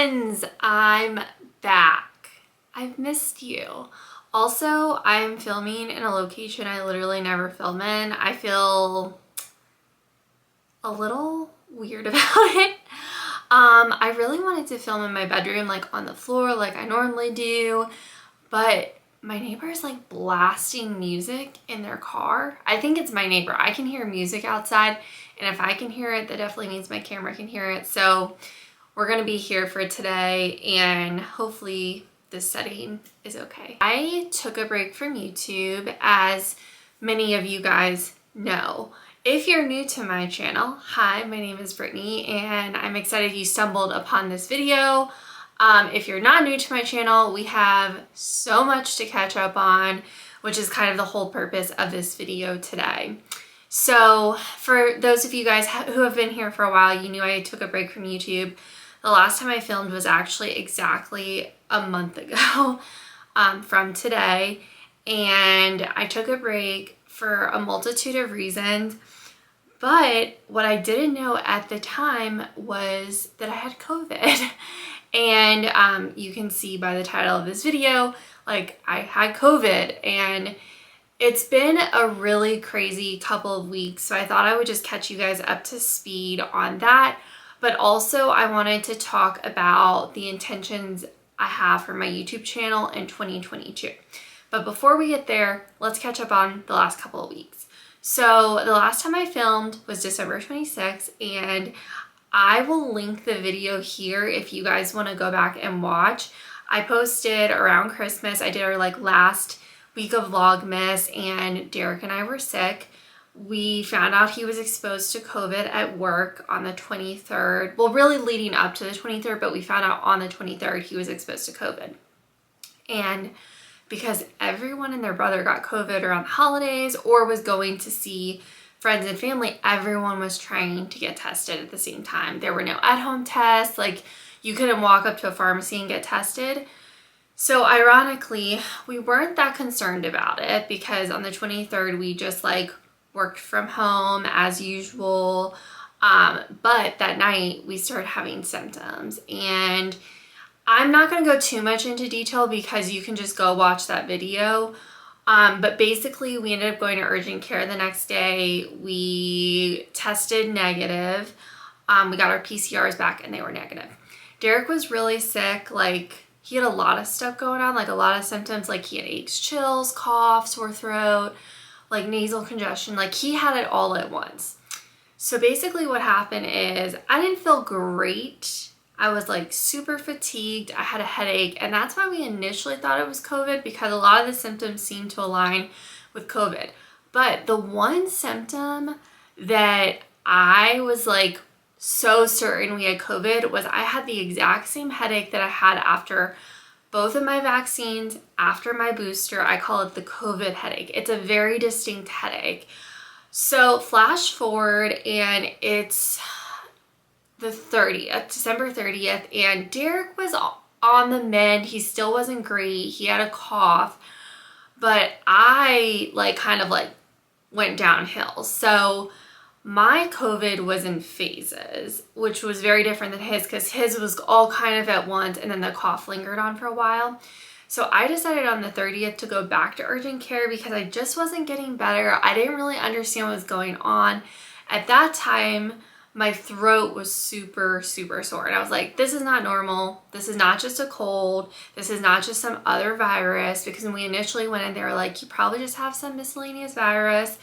friends, I'm back. I've missed you. Also, I'm filming in a location I literally never film in. I feel a little weird about it. I really wanted to film in my bedroom, like on the floor like I normally do, but my neighbor is like blasting music in their car. I think it's my neighbor. I can hear music outside, and if I can hear it, that definitely means my camera can hear it. So we're gonna be here for today, and hopefully this setting is okay. I took a break from YouTube, as many of you guys know. If you're new to my channel, hi, my name is Brittany, and I'm excited you stumbled upon this video. If you're not new to my channel, we have so much to catch up on, which is kind of the whole purpose of this video today. So for those of you guys who have been here for a while, you knew I took a break from YouTube. The last time I filmed was actually exactly a month ago from today, and I took a break for a multitude of reasons. But what I didn't know at the time was that I had COVID. And you can see by the title of this video, like, I had COVID, and it's been a really crazy couple of weeks. So I thought I would just catch you guys up to speed on that. But also I wanted to talk about the intentions I have for my YouTube channel in 2022. But before we get there, let's catch up on the last couple of weeks. So the last time I filmed was December 26th, and I will link the video here if you guys want to go back and watch. I posted around Christmas. I did our last week of Vlogmas, and Derek and I were sick. We found out he was exposed to COVID at work on the 23rd. Well, really leading up to the 23rd, but we found out on the 23rd he was exposed to COVID. And because everyone and their brother got COVID around the holidays or was going to see friends and family, everyone was trying to get tested at the same time. There were no at-home tests. Like, you couldn't walk up to a pharmacy and get tested. So ironically, we weren't that concerned about it because on the 23rd, we just worked from home as usual. But that night we started having symptoms, and I'm not going to go too much into detail because you can just go watch that video. But basically we ended up going to urgent care the next day. We tested negative. We got our PCRs back and they were negative. Derek was really sick. He had a lot of stuff going on, a lot of symptoms. He had aches, chills, cough, sore throat, nasal congestion. He had it all at once. So basically what happened is I didn't feel great. I was super fatigued. I had a headache, and that's why we initially thought it was COVID, because a lot of the symptoms seemed to align with COVID. But the one symptom that I was so certain we had COVID was I had the exact same headache that I had after both of my vaccines, after my booster. I call it the COVID headache. It's a very distinct headache. So flash forward, and it's the 30th, December 30th, and Derek was on the mend. He still wasn't great. He had a cough, but I went downhill. So my COVID was in phases, which was very different than his, because his was all kind of at once, and then the cough lingered on for a while. So I decided on the 30th to go back to urgent care because I just wasn't getting better. I didn't really understand what was going on. At that time, my throat was super, super sore. And I was like, this is not normal. This is not just a cold. This is not just some other virus. Because when we initially went in, they were like, you probably just have some miscellaneous virus.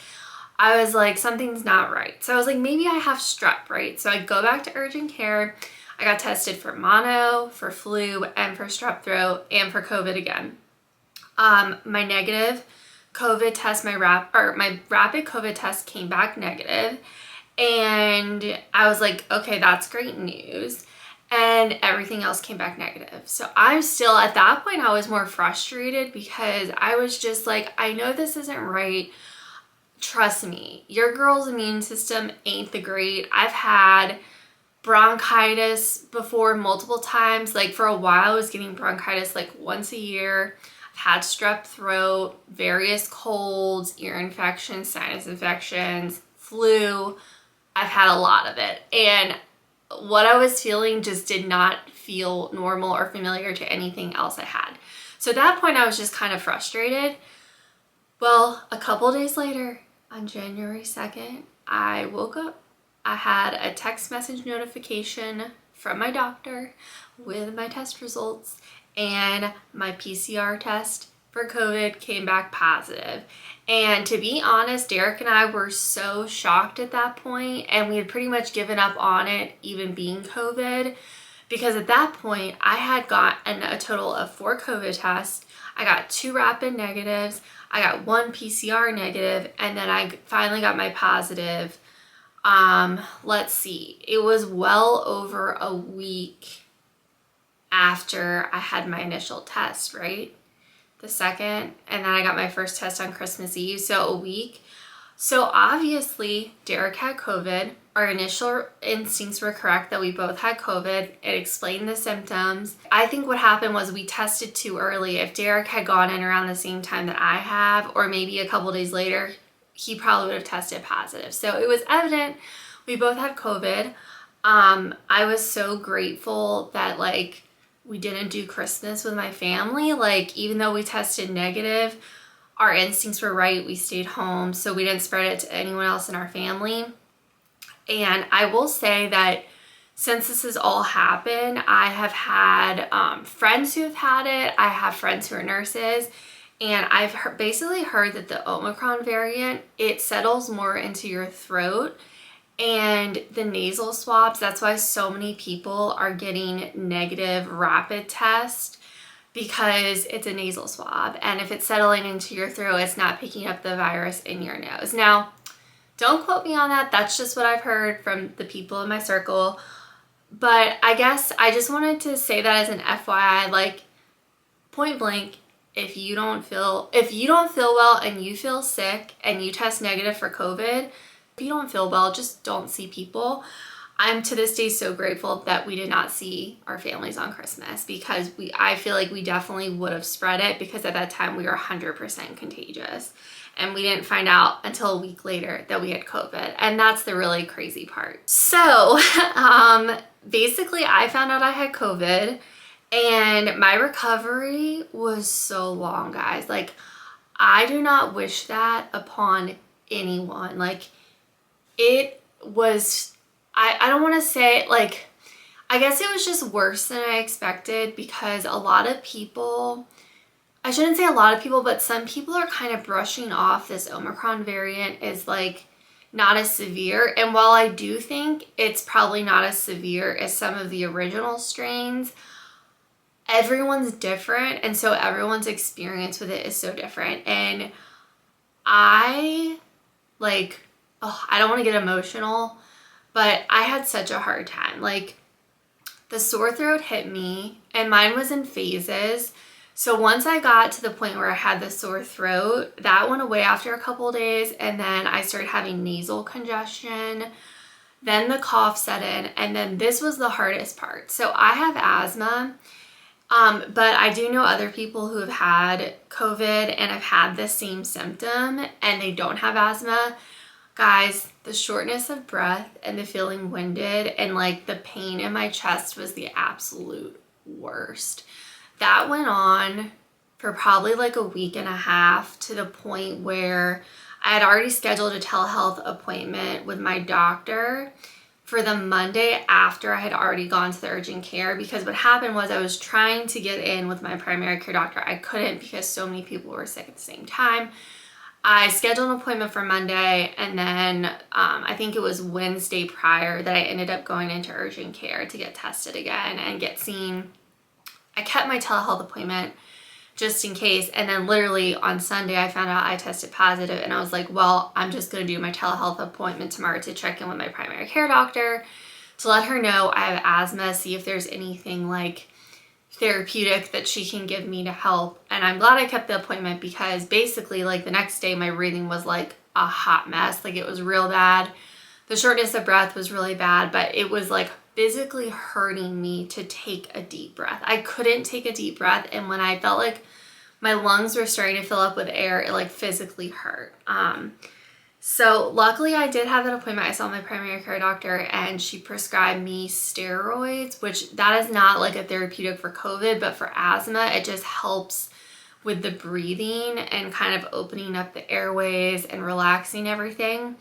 I was like, something's not right. So I was like, maybe I have strep, right? So I go back to urgent care. I got tested for mono, for flu, and for strep throat, and for COVID again. My negative COVID test, my rapid COVID test came back negative. And I was like, okay, that's great news. And everything else came back negative. So I'm still, at that point, I was more frustrated because I was just like, I know this isn't right. Trust me, your girl's immune system ain't the great. I've had bronchitis before multiple times. For a while I was getting bronchitis once a year. I've had strep throat, various colds, ear infections, sinus infections, flu. I've had a lot of it, and what I was feeling just did not feel normal or familiar to anything else I had. So at that point, I was just kind of frustrated. Well, a couple days later, on January 2nd, I woke up. I had a text message notification from my doctor with my test results, and my PCR test for COVID came back positive. And to be honest, Derek and I were so shocked at that point, and we had pretty much given up on it even being COVID, because at that point I had gotten a total of 4 COVID tests. I got 2 rapid negatives, I got 1 PCR negative, and then I finally got my positive. Let's see, it was well over a week after I had my initial test, right? The 2nd, and then I got my first test on Christmas Eve, so a week. So obviously Derek had COVID. Our initial instincts were correct that we both had COVID. It explained the symptoms. I think what happened was we tested too early. If Derek had gone in around the same time that I have, or maybe a couple days later, he probably would have tested positive. So it was evident we both had COVID. I was so grateful that like we didn't do Christmas with my family. Like, even though we tested negative, our instincts were right. We stayed home, so we didn't spread it to anyone else in our family. And I will say that since this has all happened, I have had friends who have had it. I have friends who are nurses, and I've basically heard that the Omicron variant, it settles more into your throat. And the nasal swabs, that's why so many people are getting negative rapid tests, because it's a nasal swab. And if it's settling into your throat, it's not picking up the virus in your nose. Now, don't quote me on that. That's just what I've heard from the people in my circle. But I guess I just wanted to say that as an FYI, like, point blank, if you don't feel well and you feel sick and you test negative for COVID, if you don't feel well, just don't see people. I'm to this day so grateful that we did not see our families on Christmas, because I feel like we definitely would have spread it, because at that time we were 100% contagious, and we didn't find out until a week later that we had COVID. And that's the really crazy part. So basically I found out I had COVID, and my recovery was so long, guys. Like, I do not wish that upon anyone. Like, it was, I don't want to say, like, I guess it was just worse than I expected, because a lot of people, I shouldn't say a lot of people, but some people are kind of brushing off this Omicron variant as like not as severe. And while I do think it's probably not as severe as some of the original strains, everyone's different. And so everyone's experience with it is so different. And I like, oh, I don't want to get emotional, but I had such a hard time. Like, the sore throat hit me, and mine was in phases. So once I got to the point where I had the sore throat, that went away after a couple of days, and then I started having nasal congestion. Then the cough set in, and then this was the hardest part. So I have asthma, but I do know other people who have had COVID and have had the same symptom, and they don't have asthma. Guys, the shortness of breath and the feeling winded and like the pain in my chest was the absolute worst. That went on for probably like a week and a half, to the point where I had already scheduled a telehealth appointment with my doctor for the Monday after I had already gone to the urgent care, because what happened was I was trying to get in with my primary care doctor. I couldn't, because so many people were sick at the same time. I scheduled an appointment for Monday, and then I think it was Wednesday prior that I ended up going into urgent care to get tested again and get seen. I kept my telehealth appointment just in case, and then literally on Sunday I found out I tested positive, and I was like, well, I'm just going to do my telehealth appointment tomorrow to check in with my primary care doctor to let her know I have asthma, see if there's anything like therapeutic that she can give me to help. And I'm glad I kept the appointment, because basically like the next day my breathing was like a hot mess. Like, it was real bad. The shortness of breath was really bad, but it was like physically hurting me to take a deep breath. I couldn't take a deep breath, and when I felt like my lungs were starting to fill up with air, it like physically hurt. So luckily I did have that appointment. I saw my primary care doctor and she prescribed me steroids, which that is not like a therapeutic for COVID, but for asthma, it just helps with the breathing and kind of opening up the airways and relaxing everything.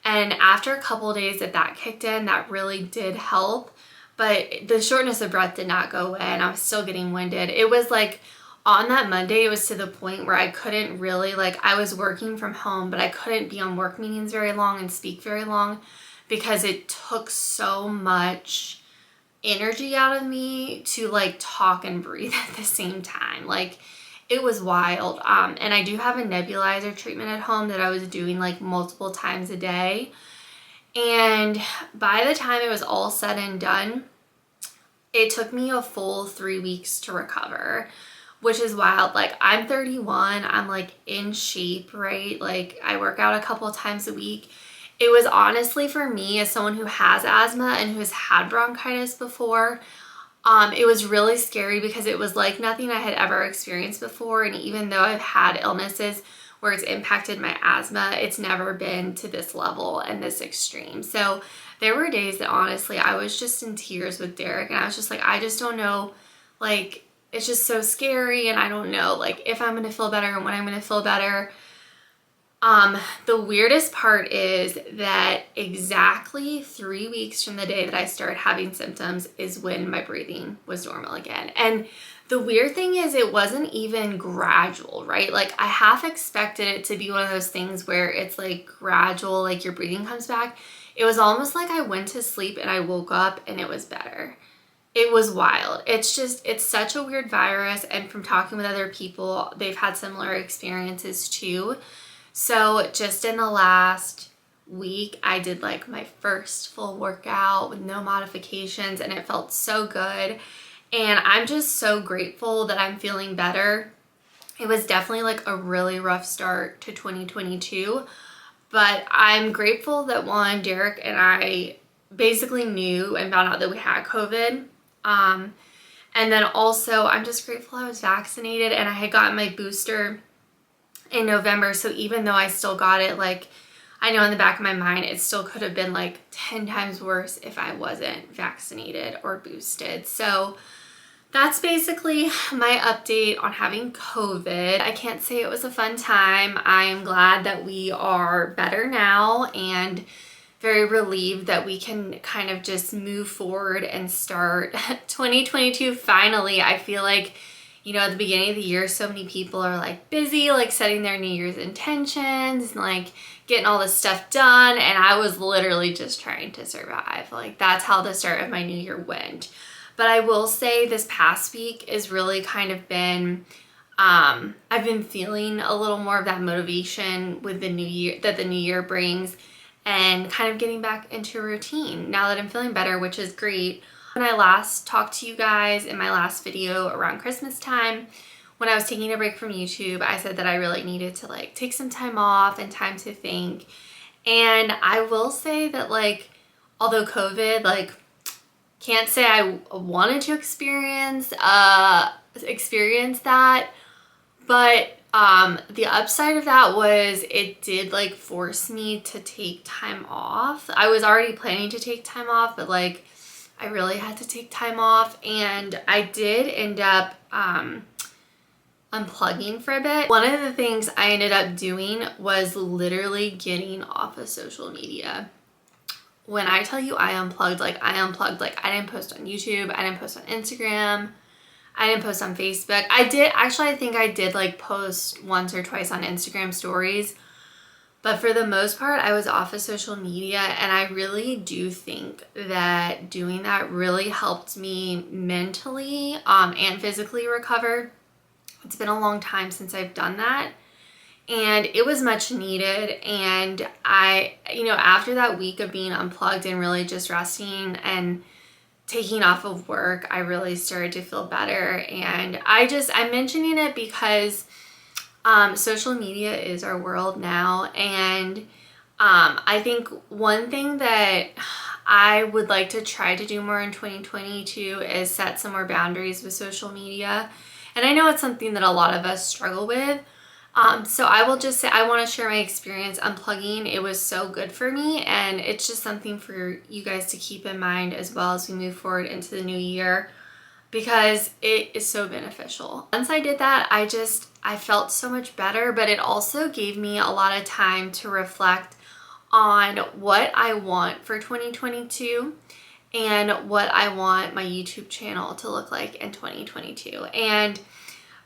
And after a couple of days that kicked in, that really did help. But the shortness of breath did not go away and I was still getting winded. It was like on that Monday, it was to the point where I couldn't really, like, I was working from home, but I couldn't be on work meetings very long and speak very long because it took so much energy out of me to like talk and breathe at the same time. Like, it was wild. And I do have a nebulizer treatment at home that I was doing like multiple times a day. And by the time it was all said and done, it took me a full 3 weeks to recover, which is wild. Like, I'm 31, I'm like in shape, right? Like, I work out a couple of times a week. It was honestly, for me as someone who has asthma and who has had bronchitis before, it was really scary because it was like nothing I had ever experienced before. And even though I've had illnesses where it's impacted my asthma, it's never been to this level and this extreme. So there were days that honestly, I was just in tears with Derek and I was just like, I just don't know, like, it's just so scary and I don't know like if I'm gonna feel better and when I'm gonna feel better. The weirdest part is that exactly 3 weeks from the day that I started having symptoms is when my breathing was normal again. And the weird thing is it wasn't even gradual, right? Like, I half expected it to be one of those things where it's like gradual, like your breathing comes back. It was almost like I went to sleep and I woke up and it was better. It was wild. It's just, it's such a weird virus. And from talking with other people, they've had similar experiences too. So just in the last week, I did like my first full workout with no modifications and it felt so good. And I'm just so grateful that I'm feeling better. It was definitely like a really rough start to 2022, but I'm grateful that one, Derek and I basically knew and found out that we had COVID. And then also I'm just grateful I was vaccinated and I had gotten my booster in November. So even though I still got it, like, I know in the back of my mind, it still could have been like 10 times worse if I wasn't vaccinated or boosted. So that's basically my update on having COVID. I can't say it was a fun time. I am glad that we are better now and very relieved that we can kind of just move forward and start 2022 finally. I feel like, you know, at the beginning of the year, so many people are like busy, like setting their New Year's intentions and like getting all this stuff done. And I was literally just trying to survive. Like, that's how the start of my new year went. But I will say this past week is really kind of been, I've been feeling a little more of that motivation with the new year, that the new year brings, and kind of getting back into a routine now that I'm feeling better, which is great. When I last talked to you guys in my last video around Christmas time, when I was taking a break from YouTube, I said that I really needed to like take some time off and time to think. And I will say that, like, although COVID, like, can't say I wanted to experience that, but the upside of that was it did like force me to take time off. I was already planning to take time off, but like I really had to take time off, and I did end up unplugging for a bit. One of the things I ended up doing was literally getting off of social media. When I tell you I unplugged, like I didn't post on YouTube, I didn't post on Instagram, I didn't post on Facebook. I think I did like post once or twice on Instagram stories, but for the most part, I was off of social media, and I really do think that doing that really helped me mentally and physically recover. It's been a long time since I've done that, and it was much needed. And I, you know, after that week of being unplugged and really just resting and taking off of work, I really started to feel better. And I'm mentioning it because social media is our world now. And I think one thing that I would like to try to do more in 2022 is set some more boundaries with social media. And I know it's something that a lot of us struggle with. So I will just say I want to share my experience unplugging. It was so good for me, and it's just something for you guys to keep in mind as well as we move forward into the new year, because it is so beneficial. Once I did that, I felt so much better, but it also gave me a lot of time to reflect on what I want for 2022 and what I want my YouTube channel to look like in 2022. And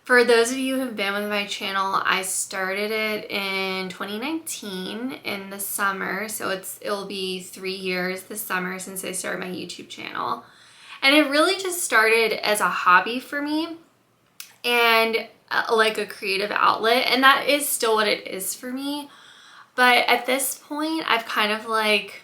for those of you who have been with my channel, I started it in 2019 in the summer. So it'll be 3 years this summer since I started my YouTube channel. And it really just started as a hobby for me and like a creative outlet. And that is still what it is for me. But at this point, I've kind of like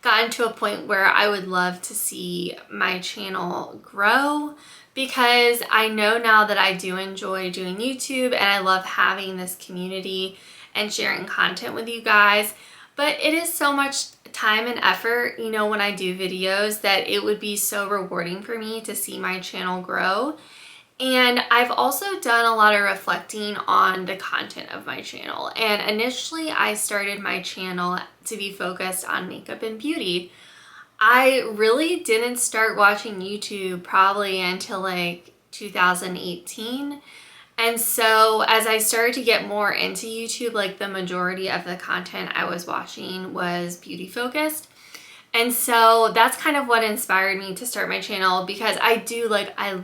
gotten to a point where I would love to see my channel grow, because I know now that I do enjoy doing YouTube and I love having this community and sharing content with you guys. But it is so much time and effort, you know, when I do videos, that it would be so rewarding for me to see my channel grow. And I've also done a lot of reflecting on the content of my channel. And initially I started my channel to be focused on makeup and beauty. I really didn't start watching YouTube probably until like 2018. And so as I started to get more into YouTube, like the majority of the content I was watching was beauty focused. And so that's kind of what inspired me to start my channel, because I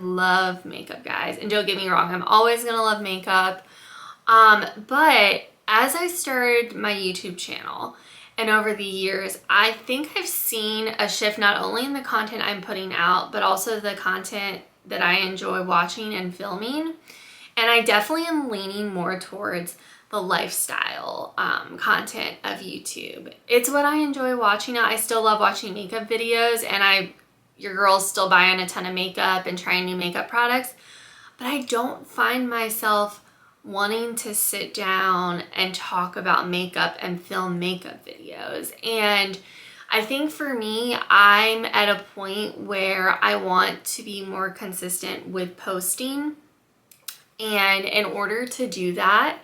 love makeup, guys. And don't get me wrong, I'm always gonna love makeup. But as I started my YouTube channel and over the years, I think I've seen a shift not only in the content I'm putting out, but also the content that I enjoy watching and filming. And I definitely am leaning more towards the lifestyle content of YouTube. It's what I enjoy watching. I still love watching makeup videos, and your girl's still buying a ton of makeup and trying new makeup products, but I don't find myself wanting to sit down and talk about makeup and film makeup videos. And I think for me, I'm at a point where I want to be more consistent with posting. And in order to do that,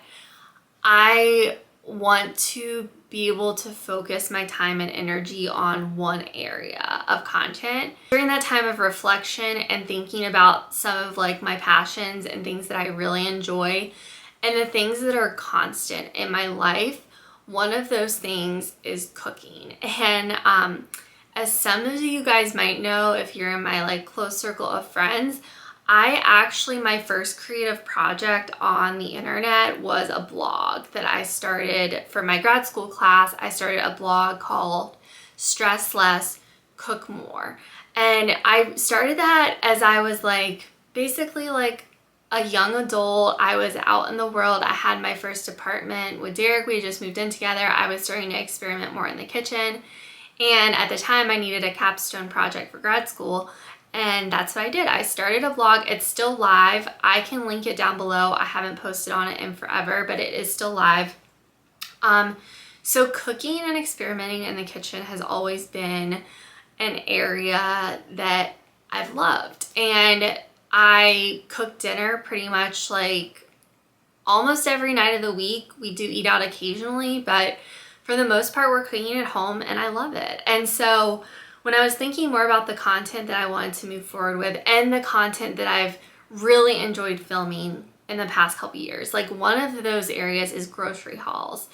I want to be able to focus my time and energy on one area of content. During that time of reflection and thinking about some of like my passions and things that I really enjoy and the things that are constant in my life, one of those things is cooking. And as some of you guys might know, if you're in my like close circle of friends, my first creative project on the internet was a blog that I started for my grad school class. I started a blog called Stress Less, Cook More. And I started that as I was like, basically like a young adult. I was out in the world. I had my first apartment with Derek. We just moved in together. I was starting to experiment more in the kitchen. And at the time I needed a capstone project for grad school. And that's what I did. I started a blog. It's still live. I can link it down below. I haven't posted on it in forever, but it is still live. So cooking and experimenting in the kitchen has always been an area that I've loved. And I cook dinner pretty much like almost every night of the week. We do eat out occasionally, but for the most part, we're cooking at home and I love it. And so when I was thinking more about the content that I wanted to move forward with and the content that I've really enjoyed filming in the past couple years, like one of those areas is grocery hauls.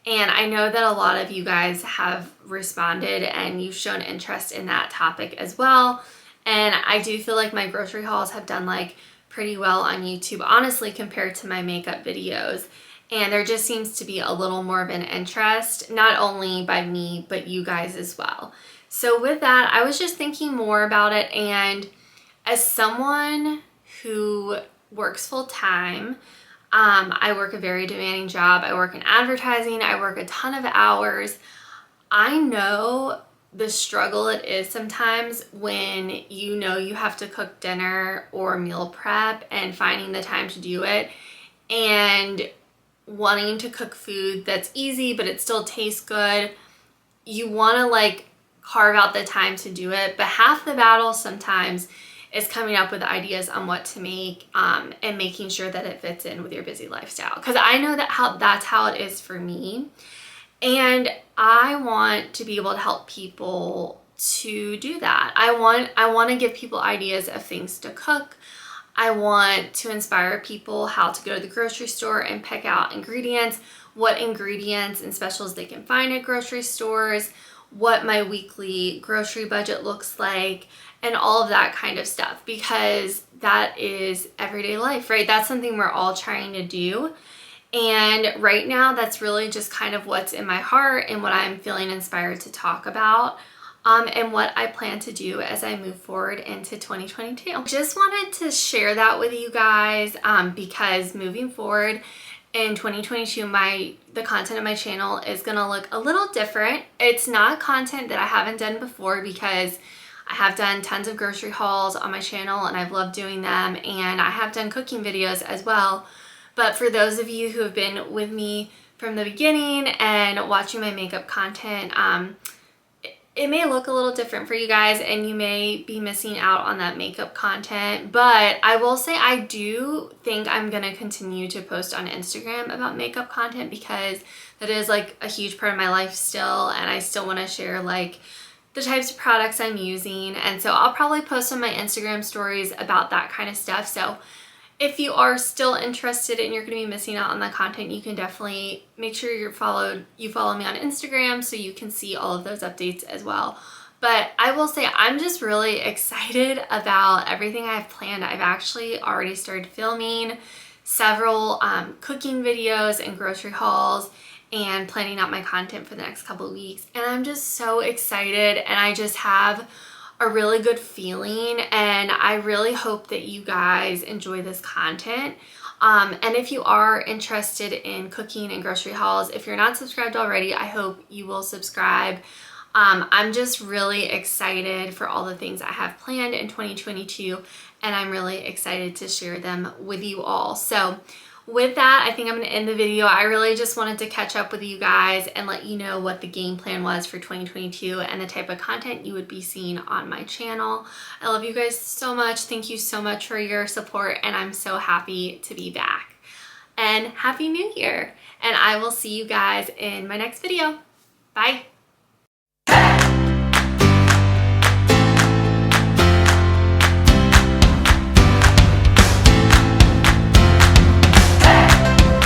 And I know that a lot of you guys have responded and you've shown interest in that topic as well. And I do feel like my grocery hauls have done like pretty well on YouTube, honestly, compared to my makeup videos. And there just seems to be a little more of an interest, not only by me, but you guys as well. So with that, I was just thinking more about it, and as someone who works full time, I work a very demanding job. I work in advertising. I work a ton of hours. I know the struggle it is sometimes when you know you have to cook dinner or meal prep and finding the time to do it and wanting to cook food that's easy but it still tastes good. You want to like carve out the time to do it, but half the battle sometimes is coming up with ideas on what to make and making sure that it fits in with your busy lifestyle. Because I know that's how it is for me. And I want to be able to help people to do that. I want to give people ideas of things to cook. I want to inspire people how to go to the grocery store and pick out ingredients, what ingredients and specials they can find at grocery stores, what my weekly grocery budget looks like, and all of that kind of stuff, because that is everyday life, right? That's something we're all trying to do. And right now, that's really just kind of what's in my heart and what I'm feeling inspired to talk about. And what I plan to do as I move forward into 2022. Just wanted to share that with you guys because moving forward in 2022, the content of my channel is gonna look a little different. It's not content that I haven't done before, because I have done tons of grocery hauls on my channel and I've loved doing them, and I have done cooking videos as well. But for those of you who have been with me from the beginning and watching my makeup content, it may look a little different for you guys and you may be missing out on that makeup content. But I will say I do think I'm gonna continue to post on Instagram about makeup content, because that is like a huge part of my life still, and I still want to share like the types of products I'm using. And so I'll probably post on my Instagram stories about that kind of stuff. So if you are still interested and you're going to be missing out on that content, you can definitely make sure you follow me on Instagram so you can see all of those updates as well. But I will say I'm just really excited about everything I've planned. I've actually already started filming several cooking videos and grocery hauls and planning out my content for the next couple of weeks. And I'm just so excited, and I just have a really good feeling, and I really hope that you guys enjoy this content. And if you are interested in cooking and grocery hauls, if you're not subscribed already, I hope you will subscribe. I'm just really excited for all the things I have planned in 2022, and I'm really excited to share them with you all. So with that, I think I'm going to end the video. I really just wanted to catch up with you guys and let you know what the game plan was for 2022 and the type of content you would be seeing on my channel. I love you guys so much. Thank you so much for your support, and I'm so happy to be back. And Happy New Year! And I will see you guys in my next video. Bye!